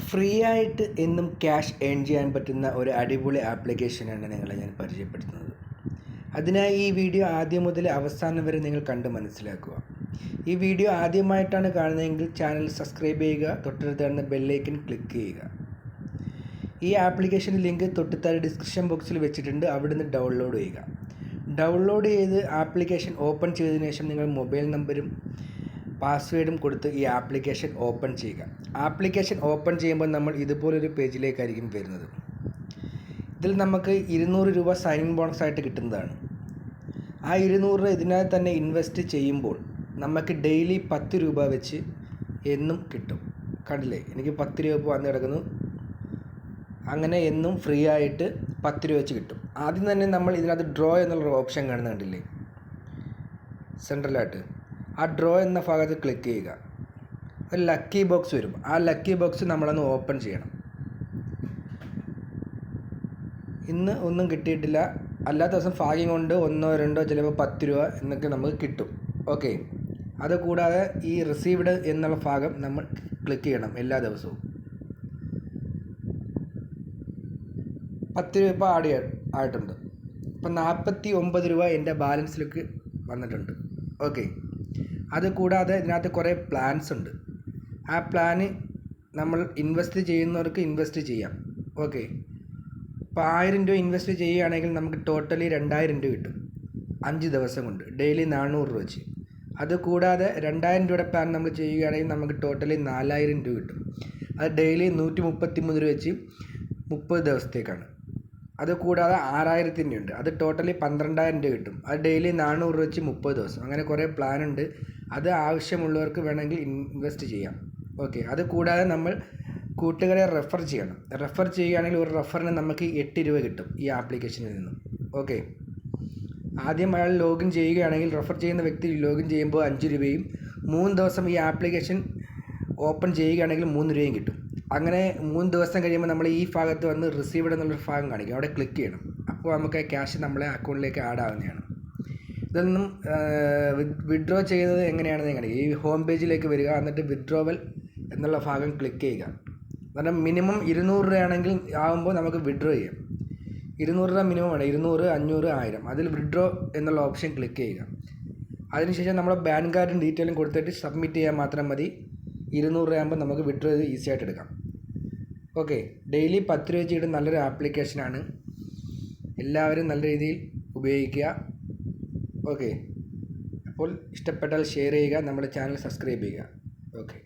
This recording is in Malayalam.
ഫ്രീ ആയിട്ട് എന്നും ക്യാഷ് ഏൺ ചെയ്യാൻ പറ്റുന്ന ഒരു അടിപൊളി ആപ്ലിക്കേഷനാണ് നിങ്ങളെ ഞാൻ പരിചയപ്പെടുത്തുന്നത്. അതിനായി ഈ വീഡിയോ ആദ്യം മുതൽ അവസാനം വരെ നിങ്ങൾ കണ്ട് മനസ്സിലാക്കുക. ഈ വീഡിയോ ആദ്യമായിട്ടാണ് കാണുന്നതെങ്കിൽ ചാനൽ സബ്സ്ക്രൈബ് ചെയ്യുക, തൊട്ടടുത്ത് കാണുന്ന ബെല്ലൈക്കൺ ക്ലിക്ക് ചെയ്യുക. ഈ ആപ്ലിക്കേഷൻ ലിങ്ക് തൊട്ടുതാഴെ ഡിസ്ക്രിപ്ഷൻ ബോക്സിൽ വെച്ചിട്ടുണ്ട്, അവിടുന്ന് ഡൗൺലോഡ് ചെയ്യുക. ഡൗൺലോഡ് ചെയ്ത് ആപ്ലിക്കേഷൻ ഓപ്പൺ ചെയ്തതിനു ശേഷം നിങ്ങൾ മൊബൈൽ നമ്പറും പാസ്വേഡും കൊടുത്ത് ഈ ആപ്ലിക്കേഷൻ ഓപ്പൺ ചെയ്യുക. ആപ്ലിക്കേഷൻ ഓപ്പൺ ചെയ്യുമ്പോൾ നമ്മൾ ഇതുപോലൊരു പേജിലേക്കായിരിക്കും വരുന്നത്. ഇതിൽ നമുക്ക് 200 രൂപ സൈൻ ബോണസ് ആയിട്ട് കിട്ടുന്നതാണ്. ആ 200 രൂപ ഇതിനകത്ത് തന്നെ ഇൻവെസ്റ്റ് ചെയ്യുമ്പോൾ നമുക്ക് ഡെയിലി 10 രൂപ വെച്ച് എന്നും കിട്ടും. കണ്ടില്ലേ, എനിക്ക് 10 രൂപ വന്ന് കിടക്കുന്നു. അങ്ങനെ എന്നും ഫ്രീ ആയിട്ട് 10 രൂപ വെച്ച് കിട്ടും. ആദ്യം തന്നെ നമ്മൾ ഇതിനകത്ത് ഡ്രോ എന്നുള്ളൊരു ഓപ്ഷൻ കാണുന്നത് കണ്ടില്ലേ സെൻട്രലായിട്ട്, ആ ഡ്രോ എന്ന ഭാഗത്ത് ക്ലിക്ക് ചെയ്യുക. ഒരു ലക്കി ബോക്സ് വരും. ആ ലക്കി ബോക്സ് നമ്മളൊന്ന് ഓപ്പൺ ചെയ്യണം. ഇന്ന് ഒന്നും കിട്ടിയിട്ടില്ല, അല്ലാത്ത ദിവസം ഭാഗ്യം കൊണ്ട് 1 2 ചിലപ്പോൾ 10 രൂപ എന്നൊക്കെ നമുക്ക് കിട്ടും. ഓക്കെ, അതുകൂടാതെ ഈ റിസീവ്ഡ് എന്നുള്ള ഭാഗം നമ്മൾ ക്ലിക്ക് ചെയ്യണം എല്ലാ ദിവസവും. 10 രൂപ ഇപ്പോൾ ആയിട്ടുണ്ട്. ഇപ്പം 49 രൂപ എൻ്റെ ബാലൻസിലേക്ക് വന്നിട്ടുണ്ട്. ഓക്കെ, അതുകൂടാതെ ഇതിനകത്ത് കുറേ പ്ലാൻസ് ഉണ്ട്. ആ പ്ലാന് നമ്മൾ ഇൻവെസ്റ്റ് ചെയ്യുന്നവർക്ക് ഇൻവെസ്റ്റ് ചെയ്യാം. ഓക്കെ, ഇപ്പോൾ 1000 രൂപ ഇൻവെസ്റ്റ് ചെയ്യുകയാണെങ്കിൽ നമുക്ക് ടോട്ടലി 2000 രൂപ കിട്ടും 5 ദിവസം കൊണ്ട്, ഡെയിലി 400 രൂപ വെച്ച്. അതുകൂടാതെ 2000 രൂപയുടെ പ്ലാൻ നമ്മൾ ചെയ്യുകയാണെങ്കിൽ നമുക്ക് ടോട്ടലി 4000 രൂപ കിട്ടും. അത് ഡെയിലി 133 രൂപ വെച്ച് 30 ദിവസത്തേക്കാണ്. അതുകൂടാതെ 6000 ഉണ്ട്, അത് ടോട്ടലി 12000 രൂപ കിട്ടും. അത് ഡെയിലി 400 വെച്ച് 30 ദിവസം. അങ്ങനെ കുറേ പ്ലാനുണ്ട്. അത് ആവശ്യമുള്ളവർക്ക് വേണമെങ്കിൽ ഇൻവെസ്റ്റ് ചെയ്യാം. ഓക്കെ, അതുകൂടാതെ നമ്മൾ കൂട്ടുകാരെ റെഫർ ചെയ്യണം. റെഫർ ചെയ്യുകയാണെങ്കിൽ ഒരു റെഫറിന് നമുക്ക് 8 രൂപ കിട്ടും ഈ ആപ്ലിക്കേഷനിൽ നിന്നും. ഓക്കെ, ആദ്യം അയാൾ ലോഗിൻ ചെയ്യുകയാണെങ്കിൽ, റെഫർ ചെയ്യുന്ന വ്യക്തി ലോഗിൻ ചെയ്യുമ്പോൾ 5 രൂപയും 3 ദിവസം ഈ ആപ്ലിക്കേഷൻ ഓപ്പൺ ചെയ്യുകയാണെങ്കിൽ 3 രൂപയും കിട്ടും. അങ്ങനെ 3 ദിവസം കഴിയുമ്പോൾ നമ്മൾ ഈ ഭാഗത്ത് വന്ന് റിസീവ്ഡ് എന്നുള്ളൊരു ഭാഗം കാണിക്കും, അവിടെ ക്ലിക്ക് ചെയ്യണം. അപ്പോൾ നമുക്ക് ക്യാഷ് നമ്മളെ അക്കൗണ്ടിലേക്ക് ആഡ് ആവുന്നതാണ്. ഇതൊന്നും വിഡ്രോ ചെയ്യുന്നത് എങ്ങനെയാണെന്ന് കാണിക്കുക. ഈ ഹോം പേജിലേക്ക് വരിക, എന്നിട്ട് വിഡ്രോവൽ എന്നുള്ള ഭാഗം ക്ലിക്ക് ചെയ്യുക. കാരണം മിനിമം 200 രൂപയാണെങ്കിൽ ആകുമ്പോൾ നമുക്ക് വിഡ്രോ ചെയ്യാം. 200 രൂപ മിനിമം ആണ്, 200, 500, 1000. അതിൽ വിഡ്രോ എന്നുള്ള ഓപ്ഷൻ ക്ലിക്ക് ചെയ്യുക. അതിനുശേഷം നമ്മുടെ പാൻ കാർഡും ഡീറ്റെയിലും കൊടുത്തിട്ട് സബ്മിറ്റ് ചെയ്യാൻ മാത്രം മതി. 200 രൂപയാകുമ്പോൾ നമുക്ക് വിഡ്രോ ചെയ്ത് ഈസി ആയിട്ട് എടുക്കാം. ഓക്കെ, ഡെയിലി 10 രൂപ വെച്ചിട്ട് നല്ലൊരു ആപ്ലിക്കേഷനാണ്. എല്ലാവരും നല്ല രീതിയിൽ ഉപയോഗിക്കുക. ഓക്കെ, അപ്പോൾ ഇഷ്ടപ്പെട്ടാൽ ഷെയർ ചെയ്യുക, നമ്മുടെ ചാനൽ സബ്സ്ക്രൈബ് ചെയ്യുക. ഓക്കെ.